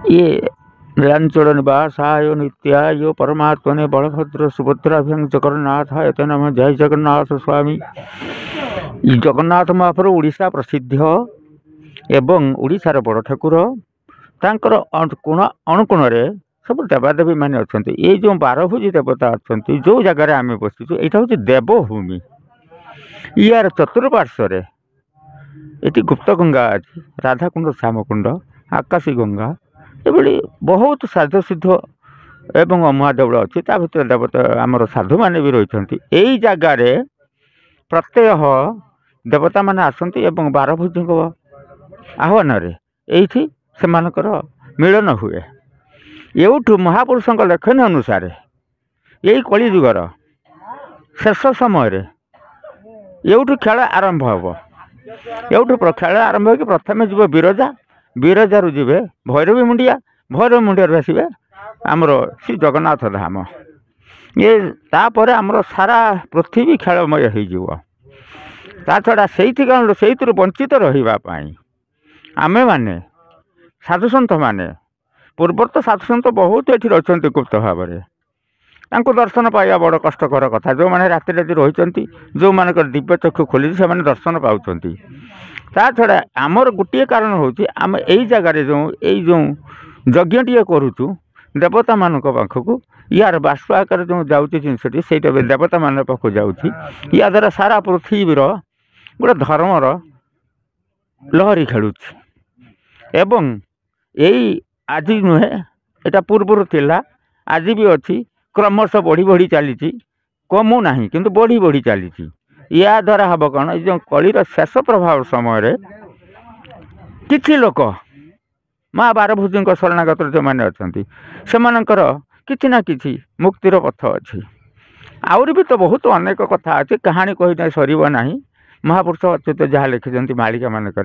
ये नीलांचल निवासाय नित्याय परमात्मने बलभद्र सुभद्राभ्यं जगन्नाथाय ते नमः। जय जगन्नाथ स्वामी। जगन्नाथ महाप्रभु ओडिशा प्रसिद्ध एवं ओडिशार बड़ ठाकुर तांकर अणुकोण सब देवादेवी मैंने अच्छा ये जो बारभुजी देवता अच्छा जो जगार आम बसीचु यहाँ हूँ देवभूमि। यार चतुर्पार्श्व ये गुप्त गंगा अच्छी, राधाकुंड, श्यामकुंड, आकाशी गंगा, ये बहुत साधु सिद्ध एवं अमुआ देवल अच्छी। भर देवता आमर साधु मैंने भी रही यही जगार प्रत्यह देवता मैंने आसती और बारभुजी आह्वान ये से मिलन हुए। एवठू महापुरुषों लेखन अनुसार यही कलिजुगर शेष समय एवठू खेल आरंभ हम। एवठू खेल आरंभ हो प्रथम जीव बिरजा, बिरजार जी भैरवी मुंडिया, भैरवी मुंडिया आसवे आमर श्री जगन्नाथ धाम। ये तापर आमर सारा पृथ्वी खेलमय हो छड़ा से वंचित रही आमे माने साधुसंत माने पूर्वर तो साधुसंत बहुत ये अच्छा गुप्त भाव में दर्शन पाइबा बड़ कष्टकर कथा। जो मैंने राति राति रही जो मान दिव्य चक्षु खोली से दर्शन पाँच। ता छड़ा आमर गोटे कारण हूँ आम यही जगार जो यज्ञ करुचु देवता मान पाखक यार बाष्प आकार जो जाऊँगी जिनसटी से देवता मान पाक जाऊँगी। या द्वारा सारा पृथ्वीर गोटे धर्मर लहरी खेलुची एवं यही आज नुहे एटा पूर्वर थिला आज भी अच्छी क्रमश बढ़ी बढ़ी चली कमु ना किंतु बढ़ी बढ़ी चली। या द्वारा हम कौन जो कलिर शेष प्रभाव समय किछि लोक माँ बारभुजी शरणागत जो मैंने अच्छा से किछि ना किछि मुक्तिर पथ अच्छी। आउरी भी तो बहुत अनेक कथा अच्छे कहानी कही सर ना। महापुरुष अच्युत जहाँ लिखिं मालिका मानक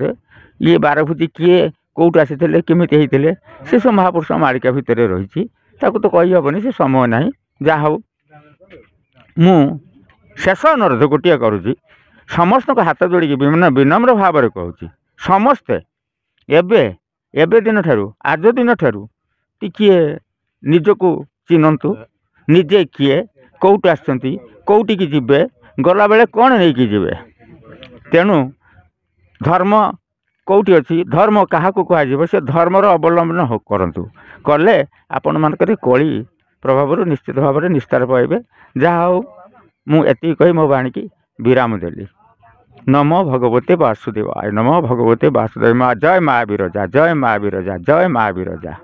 ये बारभुजी किए कौटू आसी केमी होते से सब महापुरुष मालिका भितर रही तो कही हेनी से समय ना। जहा हूँ मु शेष अनुरोध गोटे करुँच समस्त हाथ जोड़ी विनम्र भाव में कहूँ समस्ते एबे दिन ठारू आज दिन ठारू टिके निजको चिन्हतु निजे किए कौटू आसती कौटिकी जीवे गला बेले कौन नहीं जीवे। तेणु धर्म कौटी अच्छी धर्म क्या कह से धर्मर अवलंबन करतु कले आपण मानक कली प्रभाव निश्चित भाव में निस्तार पाइबे। जहा हूँ मुझे कही मो बाणी की विराम देली। नमो भगवते वासुदेवाय, नमो भगवते वासुदेव। जय माँ बिरजा, जय माँ बिरजा, जय माँ बिरजा।